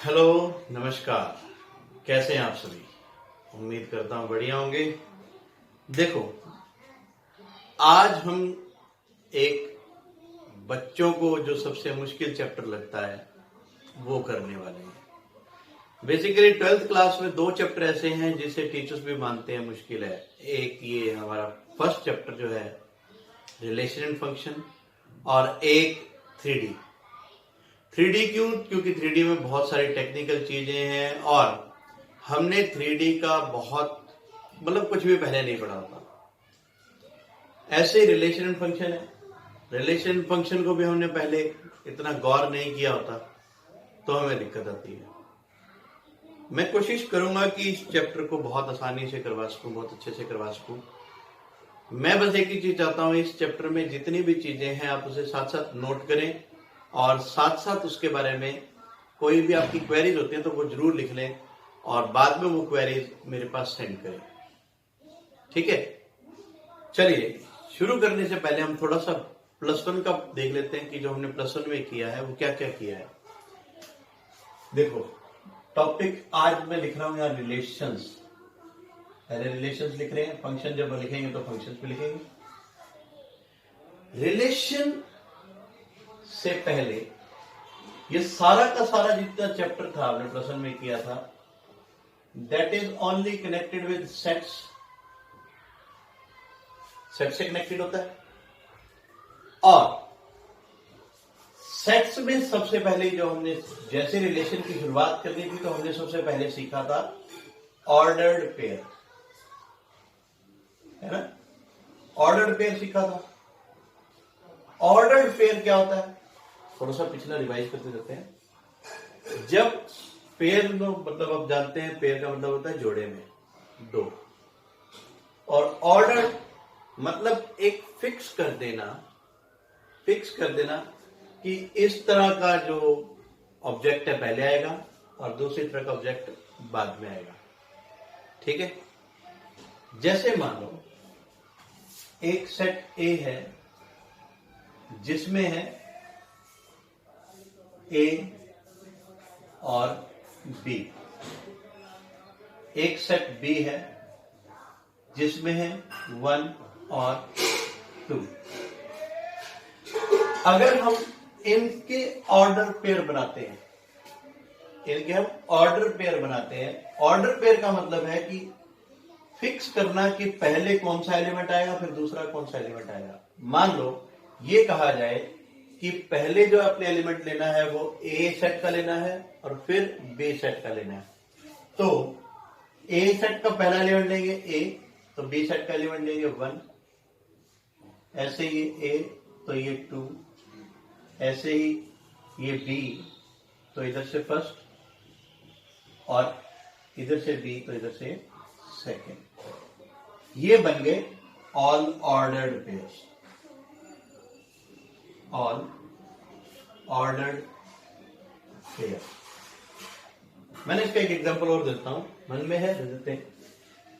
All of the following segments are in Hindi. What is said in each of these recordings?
हेलो, नमस्कार। कैसे हैं आप सभी? उम्मीद करता हूं बढ़िया होंगे। देखो, आज हम एक बच्चों को जो सबसे मुश्किल चैप्टर लगता है वो करने वाले हैं। बेसिकली 12th क्लास में दो चैप्टर ऐसे हैं जिसे टीचर्स भी मानते हैं मुश्किल है। एक ये हमारा फर्स्ट चैप्टर जो है रिलेशन एंड फंक्शन, और एक 3D। 3D क्यों? क्योंकि 3D में बहुत सारी टेक्निकल चीजें हैं और हमने 3D का बहुत कुछ भी पहले नहीं पढ़ा था। ऐसे रिलेशन एंड फंक्शन है। रिलेशन फंक्शन को भी हमने पहले इतना गौर नहीं किया होता तो हमें दिक्कत आती है। मैं कोशिश करूंगा कि इस चैप्टर को बहुत आसानी से करवा सकूं, बहुत अच्छे से करवा सकूं। मैं बस एक ही चीज चाहता हूं, इस चैप्टर में जितनी भी चीजें हैं आप उसे साथ साथ नोट करें और साथ साथ उसके बारे में कोई भी आपकी क्वेरीज होती है तो वो जरूर लिख लें और बाद में वो क्वेरीज मेरे पास सेंड करें। ठीक है, चलिए शुरू करने से पहले हम थोड़ा सा +1 का देख लेते हैं कि जो हमने +1 में किया है वो क्या क्या किया है। देखो, टॉपिक आज मैं लिख रहा हूं यहाँ रिलेशंस। पहले रिलेशंस लिख रहे हैं, फंक्शन जब लिखेंगे तो फंक्शंस भी लिखेंगे। रिलेशन से पहले ये सारा का सारा जितना चैप्टर था आपने +1 में किया था, that is only connected with sex. Sex से कनेक्टेड होता है और सेक्स में सबसे पहले जो हमने जैसे रिलेशन की शुरुआत करनी थी तो हमने सबसे पहले सीखा था ऑर्डर्ड पेयर, है ना। ऑर्डर्ड पेयर सीखा था। ऑर्डर्ड पेयर क्या होता है, थोड़ा सा पिछला रिवाइज करते रहते हैं। जब पेयर आप जानते हैं, पेयर का मतलब होता है जोड़े में दो, और ऑर्डर मतलब एक फिक्स कर देना कि इस तरह का जो ऑब्जेक्ट है पहले आएगा और दूसरी तरह का ऑब्जेक्ट बाद में आएगा। ठीक है, जैसे मान लो एक सेट ए है जिसमें है ए और बी, एक सेट बी है जिसमें है 1 और 2। अगर हम इनके ऑर्डर पेयर बनाते हैं, ऑर्डर पेयर का मतलब है कि फिक्स करना कि पहले कौन सा एलिमेंट आएगा फिर दूसरा कौन सा एलिमेंट आएगा। मान लो ये कहा जाए कि पहले जो आपने एलिमेंट लेना है वो ए सेट का लेना है और फिर बी सेट का लेना है, तो ए सेट का पहला एलिमेंट लेंगे ए, तो बी सेट का एलिमेंट लेंगे 1, ऐसे ही ए तो ये 2, ऐसे ही ये बी तो इधर से फर्स्ट और इधर से बी तो इधर से सेकेंड। ये बन गए all ordered pairs, all ordered pair. मैंने इसका एक एग्जांपल और देता हूं, मन में है, दे देते हैं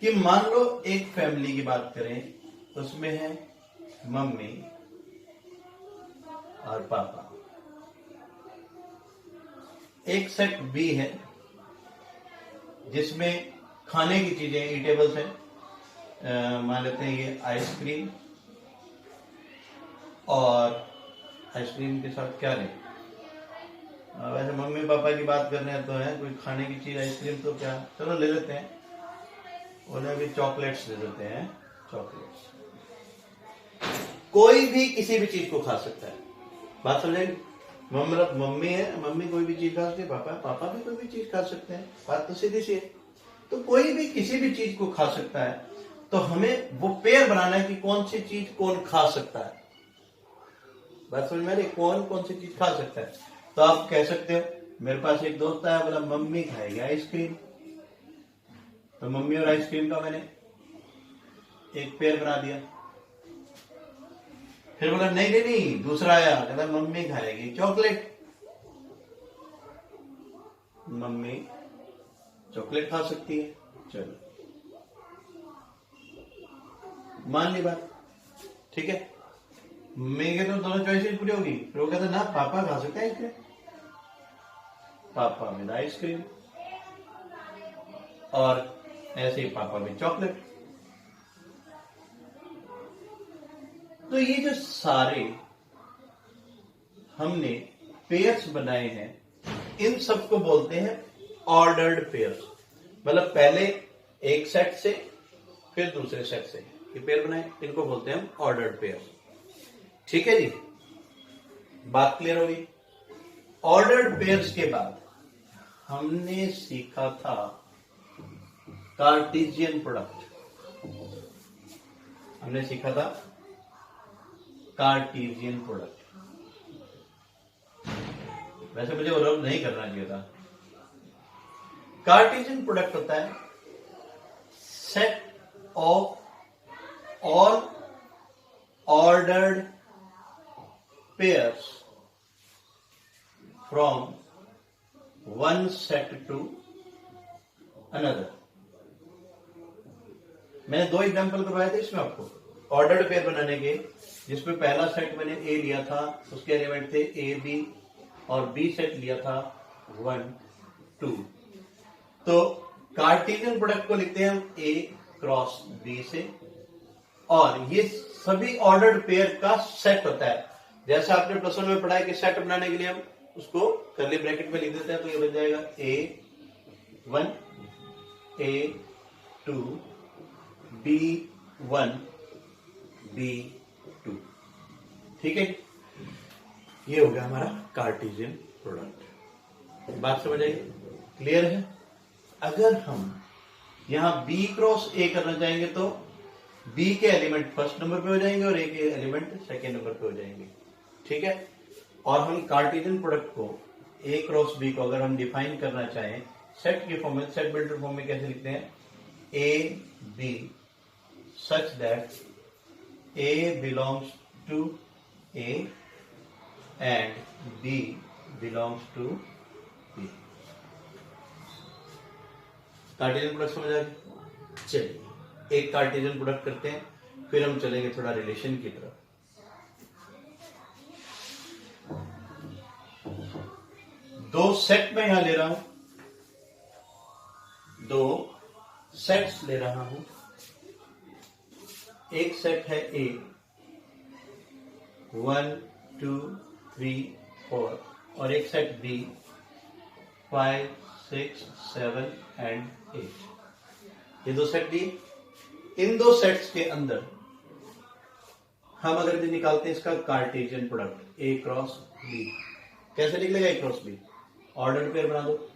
कि मान लो एक फैमिली की बात करें, उसमें है मम्मी और पापा। एक सेट बी है जिसमें खाने की चीजें ईटेबल्स हैं, मान लेते हैं ये आइसक्रीम, और आइसक्रीम के साथ क्या लें, वैसे मम्मी पापा की बात कर रहे हैं तो है कोई खाने की चीज आइसक्रीम तो क्या, चलो ले लेते हैं, उन्हें भी चॉकलेट्स दे देते हैं। चॉकलेट्स कोई भी किसी भी चीज को खा सकता है, बात समझेंगे। मम्मी है, मम्मी कोई भी चीज खा सकती है, पापा भी कोई भी चीज खा सकते हैं, बात तो सीधी सी है। तो कोई भी किसी भी चीज को खा सकता है, तो हमें वो पेयर बनाना है कि कौन सी चीज कौन खा सकता है। बात समझ में आ रही, कौन सी चीज खा सकता है। तो आप कह सकते हो मेरे पास एक दोस्त आया, बोला मम्मी खाएगी आइसक्रीम, तो मम्मी और आइसक्रीम का मैंने एक पेयर बना दिया। फिर बोला नहीं, दूसरा आया, कहता मम्मी खाएगी चॉकलेट, मम्मी चॉकलेट खा सकती है, चलो मान ली बात। ठीक है, मम्मी के तो दोनों चॉइसेस पूरी होगी। फिर वो कहता ना पापा खा सकते हैं आइसक्रीम, पापा विद आइसक्रीम, और ऐसे ही पापा विद चॉकलेट। तो ये जो सारे हमने पेयर्स बनाए हैं, इन सबको बोलते हैं ऑर्डर्ड पेयर्स। मतलब पहले एक सेट से फिर दूसरे सेट से ये पेयर बनाए, इनको बोलते हैं हम ऑर्डर्ड पेयर्स। ठीक है जी, बात क्लियर होगी। ऑर्डर्ड पेयर्स के बाद हमने सीखा था कार्टेशियन प्रोडक्ट। हमने सीखा था कार्टेशियन प्रोडक्ट। वैसे मुझे वो रब नहीं करना चाहिए था। कार्टेशियन प्रोडक्ट होता है set of all ordered pairs from one set to another. मैंने दो एग्जांपल करवाए थे इसमें आपको ऑर्डर्ड पेयर बनाने के, जिसमें पहला सेट मैंने ए लिया था, उसके एलिमेंट थे ए बी, और बी सेट लिया था 1 2। तो कार्टेशियन प्रोडक्ट को लिखते हैं हम ए क्रॉस बी से, और ये सभी ऑर्डर्ड पेयर का सेट होता है। जैसा आपने प्लस वन में पढ़ा है कि सेट बनाने के लिए हम उसको कर्ली ब्रैकेट में लिख देते हैं, तो ये बन जाएगा A1 A2 B1 B2। ठीक है, ये हो गया हमारा कार्टेशियन प्रोडक्ट। बात समझ आई, क्लियर है। अगर हम यहां B क्रॉस A करना चाहेंगे तो B के एलिमेंट फर्स्ट नंबर पे हो जाएंगे और A के एलिमेंट सेकेंड नंबर पे हो जाएंगे। ठीक है, और हम कार्टेशियन प्रोडक्ट को A क्रॉस B को अगर हम डिफाइन करना चाहें सेट के फॉर्म में, सेट बिल्डर फॉर्म में कैसे लिखते हैं, A B such that A belongs to A and B belongs to B। Cartesian product समझ आ गया। चलिए एक कार्टेशियन प्रोडक्ट करते हैं, फिर हम चलेंगे थोड़ा रिलेशन की तरफ। दो सेट में यहां ले रहा हूं, दो सेट्स ले रहा हूं। एक सेट है A 1 2 3 4, और एक सेट B 5 6 7 and 8। ये दो सेट लिए। इन दो सेट्स के अंदर हम अगर निकालते हैं इसका Cartesian product A cross B, कैसे निकलेगा A cross B? Ordered pair बना दो,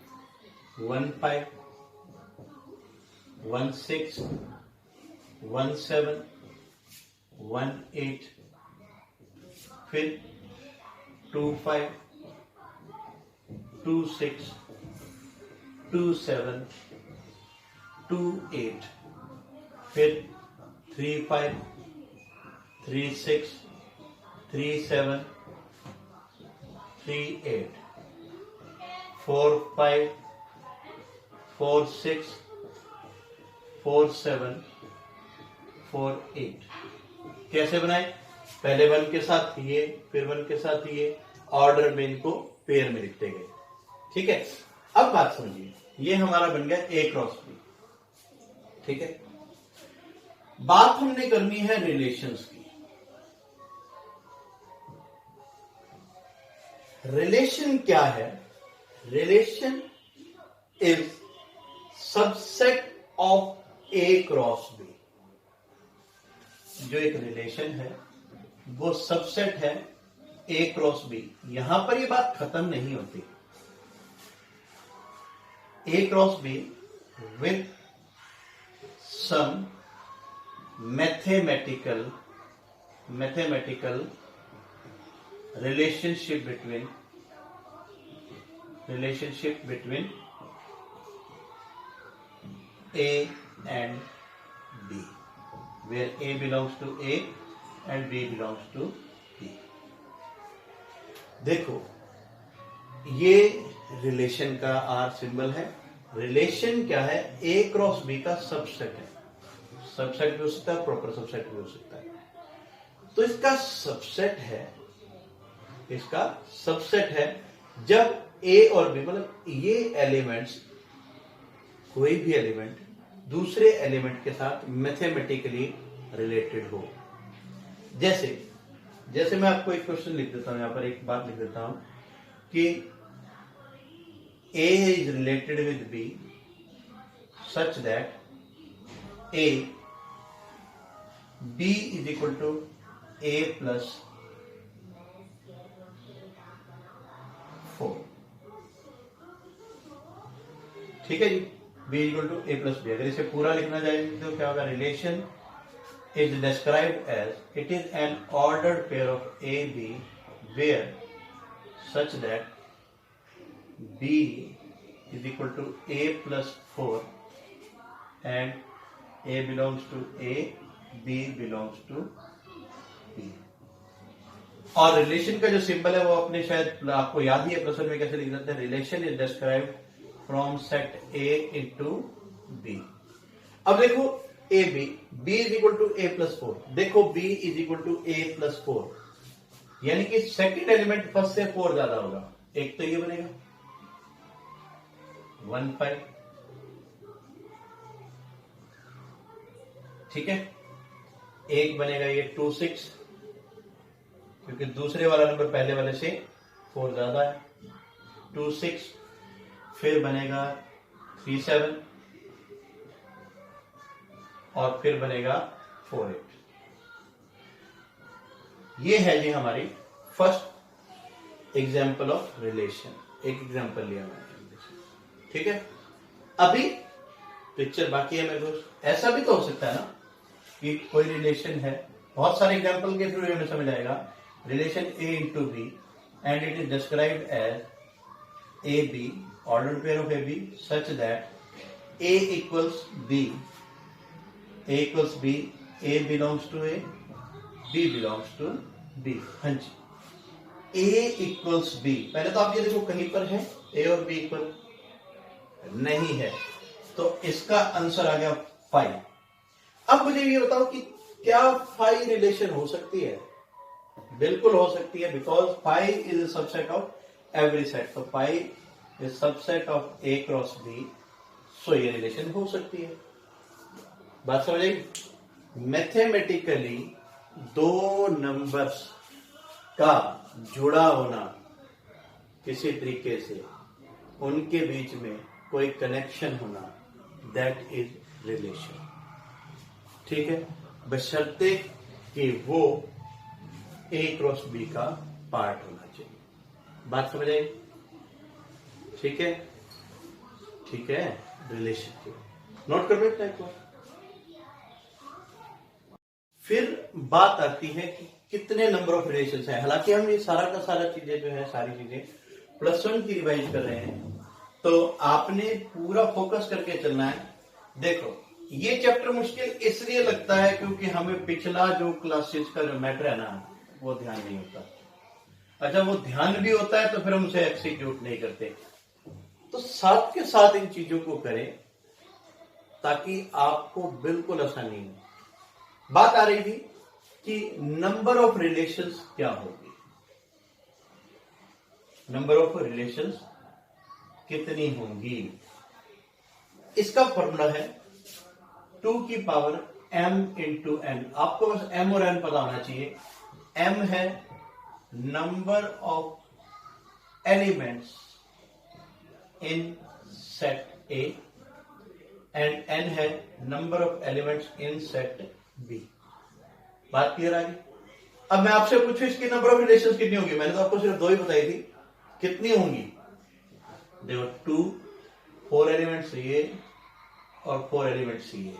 1 5 1 6 1 7 1 8, फिर 2 5 2 6 2 7 2 8, फिर 3 5 3 6 3 7 3 8, 4 5 4 6 4 7 4 8। कैसे बनाए? पहले 1 के साथ ये, फिर 1 के साथ ये, ऑर्डर में इनको पेयर में लिखते गए। ठीक है, अब बात समझिए, ये हमारा बन गया A क्रॉस B। ठीक है, बात हमने करनी है रिलेशंस की। रिलेशन क्या है? Relation is subset of A cross B। जो एक रिलेशन है वो सबसेट है A क्रॉस B। यहां पर ये बात खत्म नहीं होती। A cross B with some mathematical relationship between A and B, where A belongs to A and B belongs to B। देखो, ये रिलेशन का R सिंबल है। रिलेशन क्या है? A क्रॉस B का सबसेट है। सबसेट भी हो सकता है, प्रॉपर सबसेट भी हो सकता है। तो इसका सबसेट है जब ए और बी, मतलब ये एलिमेंट्स, कोई भी एलिमेंट दूसरे एलिमेंट के साथ मैथमेटिकली रिलेटेड हो। जैसे जैसे मैं आपको एक क्वेश्चन लिख देता हूं, यहां पर एक बात लिख देता हूं कि A is related with B such that A B is equal to A plus 4। ठीक है जी, b equal to A plus B. अगर इसे पूरा लिखना चाहेंगे तो क्या होगा, relation is described as it is an ordered pair of A B where such that B is equal to A plus 4 and A belongs to A, B belongs to B। और रिलेशन का जो सिंबल है वो अपने शायद आपको याद ही है, प्रश्न में कैसे लिख देते हैं, relation is described from set A into B। अब देखो A B, B is equal to A plus 4, देखो B is equal to A plus 4, यानी कि सेकंड एलिमेंट फर्स्ट से 4 ज्यादा होगा। एक तो ये बनेगा 1 5, ठीक है, एक बनेगा ये 2 6, क्योंकि दूसरे वाला नंबर पहले वाले से 4 ज्यादा है, 2 6, फिर बनेगा 3 7 और फिर बनेगा 4 8। ये है जी हमारी फर्स्ट एग्जाम्पल ऑफ रिलेशन, एक एग्जाम्पल लिया मैंने, ठीक है। अभी पिक्चर बाकी है मेरे दोस्त। ऐसा भी तो हो सकता है ना कि कोई रिलेशन है, बहुत सारे एग्जाम्पल के थ्रू हमें समझ आएगा, relation A into B and it is described as A B order pair of A B such that A equals B, A equals B, A belongs to A, B belongs to B। हाँ जी, A equals B, पहले तो आप ये देखो कहीं पर है A और B इक्वल नहीं है, तो इसका आंसर आ गया 5। अब मुझे ये बताओ कि क्या 5 रिलेशन हो सकती है? बिल्कुल हो सकती है, because 5 is a subset of every set, तो 5 is subset of A cross B, सो ये रिलेशन हो सकती है। बात समझेगी? मैथमेटिकली दो नंबर्स का जुड़ा होना किसी तरीके से, उनके बीच में कोई कनेक्शन होना, दैट इज रिलेशन। ठीक है, बशर्ते कि वो ए क्रॉस बी का पार्ट होना चाहिए। बात समझ आई? ठीक है, ठीक है, रिलेशन के नोट कर लेते हैं। फिर बात आती है कि कितने नंबर ऑफ रिलेशंस हैं। हालांकि हम ये सारा का सारा चीजें जो है, सारी चीजें +1 की रिवाइज कर रहे हैं, तो आपने पूरा फोकस करके चलना है। देखो, ये चैप्टर मुश्किल इसलिए लगता है क्योंकि हमें पिछला जो क्लासेस का जो मैटर है ना, वो ध्यान नहीं होता। अच्छा, वो ध्यान भी होता है तो फिर हम उसे एक्सिक्यूट नहीं करते। तो साथ के साथ इन चीजों को करें ताकि आपको बिल्कुल आसानी हो। बात आ रही थी कि नंबर ऑफ रिलेशंस क्या होगी, नंबर ऑफ रिलेशंस कितनी होंगी। इसका फॉर्मूला है 2 की पावर m इंटू n। आपको बस m और n पता होना चाहिए। m है number of elements in set A and n है number of elements in set B। बात क्लियर आ गई? अब मैं आपसे पूछूं इसकी नंबर ऑफ रिलेशंस कितनी होगी? मैंने तो आपको सिर्फ 2 ही बताई थी, कितनी होंगी? देखो, 2 4 एलिमेंट्स ये और 4 एलिमेंट्स ये,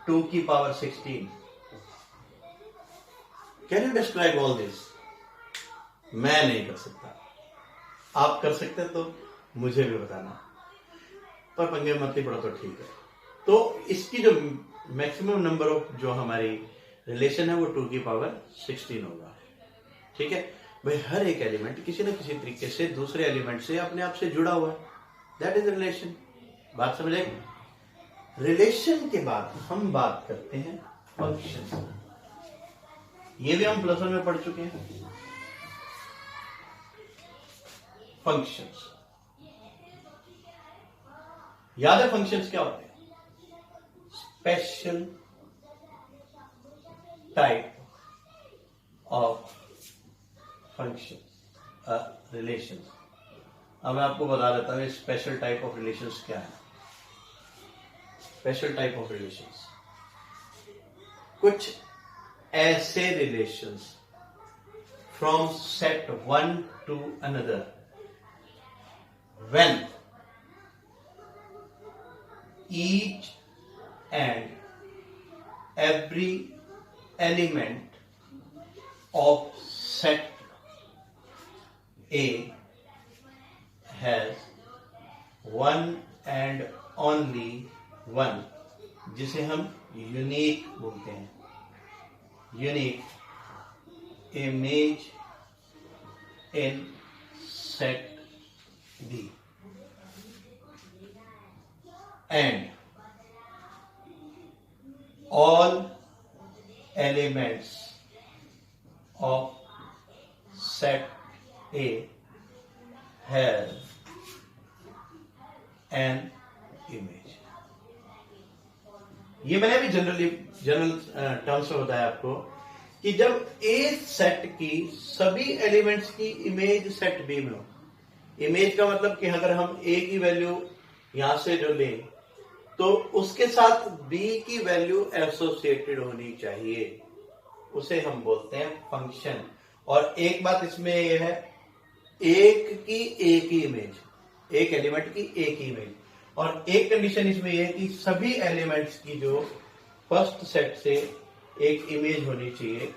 2 की power 16। Can you describe all this? मैं नहीं कर सकता, आप कर सकते हैं तो मुझे भी बताना, पर पंगे मत ही पड़ा तो ठीक है। तो इसकी जो मैक्सिमम नंबर ऑफ जो हमारी रिलेशन है वो 2 की पावर 16 होगा। ठीक है भाई, हर एक एलिमेंट किसी न किसी तरीके से दूसरे एलिमेंट से अपने आप से जुड़ा हुआ है, दैट इज रिलेशन। बात समझ आई? रिलेशन के बाद हम बात करते हैं फंक्शन। ये भी हम +1 में पढ़ चुके हैं। फंक्शंस। याद है फंक्शंस क्या होते हैं? Special type of function relation. अब मैं आपको बता देता हूं स्पेशल टाइप ऑफ रिलेशंस क्या है। स्पेशल टाइप ऑफ रिलेशंस कुछ ऐसे relations from set one two another when each and every element of set A has one and only one, जिसे हम यूनिक बोलते हैं, unique image in set B, and all elements of set A have an image। ये मैंने अभी जनरल टर्म्स में बताया आपको कि जब ए सेट की सभी एलिमेंट्स की इमेज सेट बी में हो। इमेज का मतलब कि अगर हम ए की वैल्यू यहां से जो लें तो उसके साथ बी की वैल्यू एसोसिएटेड होनी चाहिए, उसे हम बोलते हैं फंक्शन। और एक बात इसमें यह है, एक की एक ही इमेज, एक एलिमेंट की एक ही इमेज। और एक कंडीशन इसमें यह है कि सभी एलिमेंट्स की जो फर्स्ट सेट से एक इमेज होनी चाहिए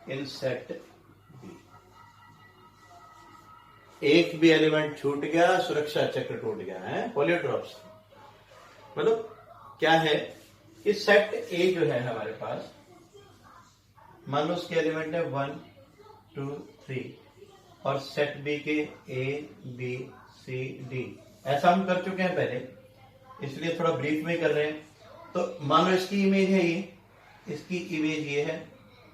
इन सेट। एक भी एलिमेंट छूट गया, सुरक्षा चक्र टूट गया है, पॉलीड्रॉप्स। मतलब क्या है कि सेट ए जो है हमारे पास, मान लो उसके एलिमेंट है 1 2 3 और सेट बी के ए बी सी डी। ऐसा हम कर चुके हैं पहले, इसलिए थोड़ा ब्रीफ में कर रहे हैं। तो मान लो इसकी इमेज है ये, इसकी इमेज ये है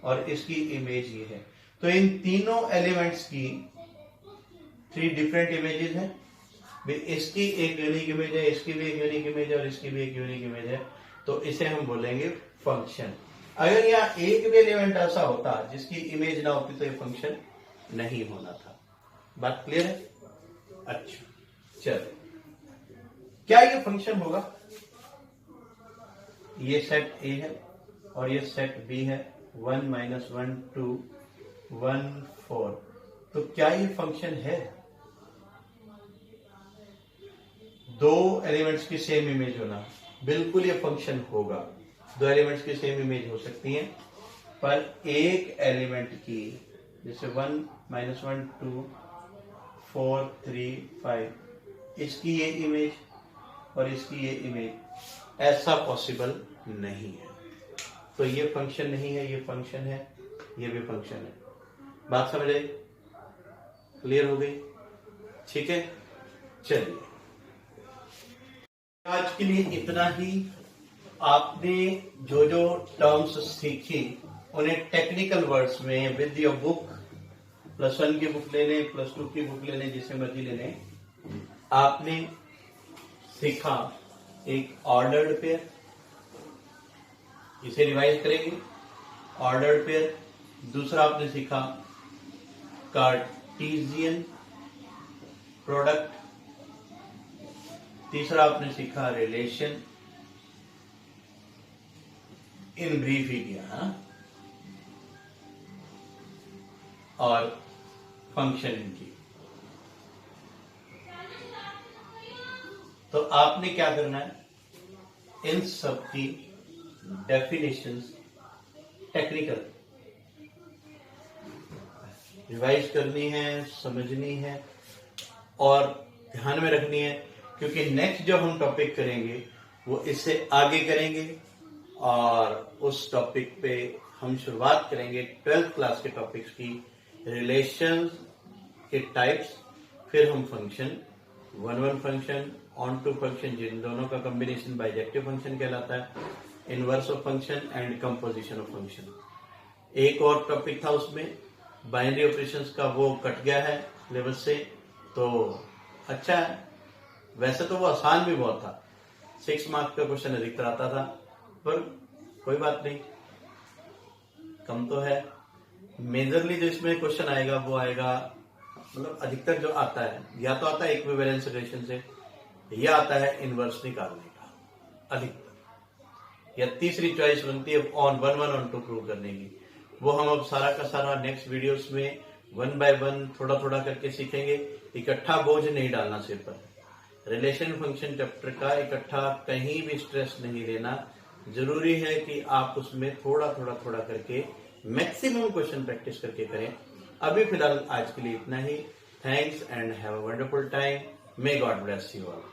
और इसकी इमेज ये है। तो इन तीनों एलिमेंट्स की 3 डिफरेंट इमेजेस हैं। इसकी एक यूनिक इमेज है, इसकी भी एक यूनिक इमेज है और इसकी भी एक यूनिक इमेज है। तो इसे हम बोलेंगे फंक्शन। अगर यहाँ एक भी एलिमेंट ऐसा होता जिसकी इमेज ना होती तो ये फंक्शन नहीं होना था। बात क्लियर है? अच्छा, चलो, क्या ये फंक्शन होगा? ये सेट ए है और ये सेट बी है, 1 - 1 2 1 4। तो क्या ये फंक्शन है? दो एलिमेंट्स की सेम इमेज होना, बिल्कुल ये फंक्शन होगा। दो एलिमेंट्स की सेम इमेज हो सकती है, पर एक एलिमेंट की, जैसे 1 - 1 2 4 3 5, इसकी ये इमेज और इसकी ये इमेज, ऐसा पॉसिबल नहीं है। तो ये फंक्शन नहीं है, ये फंक्शन है, ये भी फंक्शन है। बात समझ आई? क्लियर हो गई? ठीक है, चलिए आज के लिए इतना ही। आपने जो जो टर्म्स सीखी उन्हें टेक्निकल वर्ड्स में विद योर बुक, +1 की बुक ले लें, +2 की बुक ले लें, जिसे मर्जी ले लें। आपने सीखा एक ऑर्डर्ड पेयर, इसे रिवाइज करेंगे, ऑर्डर्ड पेयर। दूसरा आपने सीखा कार्टेशियन प्रोडक्ट। तीसरा आपने सीखा रिलेशन, इन ब्रीफ ही किया, हाँ? और फंक्शन इनकी। तो आपने क्या करना है, इन सब की डेफिनेशंस टेक्निकल रिवाइज करनी है, समझनी है और ध्यान में रखनी है, क्योंकि नेक्स्ट जो हम टॉपिक करेंगे वो इससे आगे करेंगे। और उस टॉपिक पे हम शुरुआत करेंगे 12th क्लास के टॉपिक्स की, रिलेशंस के टाइप्स, फिर हम फंक्शन, 1-1 फंक्शन, ऑन-टू फंक्शन, जिन दोनों का कॉम्बिनेशन बाइजेक्टिव फंक्शन कहलाता है, inverse of function and composition of function. एक और टॉपिक था उसमें बाइनरी ऑपरेशंस का, वो कट गया है सिलेबस से, तो अच्छा है। वैसे तो वो आसान भी बहुत था, 6 मार्क्स का क्वेश्चन अधिकतर आता था, पर कोई बात नहीं, कम तो है। मेजरली जो इसमें क्वेश्चन आएगा वो आएगा, मतलब अधिकतर जो आता है, या तो आता है इक्विवेलेंस रिलेशन से, या आता है इनवर्स निकालने का अधिकतर, या तीसरी चॉइस बनती है ऑन 1 1 ऑन 2 प्रूव करने की। वो हम अब सारा का सारा नेक्स्ट वीडियोस में 1 बाय 1 थोड़ा थोड़ा करके सीखेंगे। इकट्ठा बोझ नहीं डालना सिर पर। रिलेशन फंक्शन चैप्टर का इकट्ठा कहीं भी स्ट्रेस नहीं लेना, जरूरी है कि आप उसमें थोड़ा थोड़ा थोड़ा करके मैक्सिमम क्वेश्चन प्रैक्टिस करके करें। अभी फिलहाल आज के लिए इतना ही। Thanks and have a wonderful time. May God bless you all.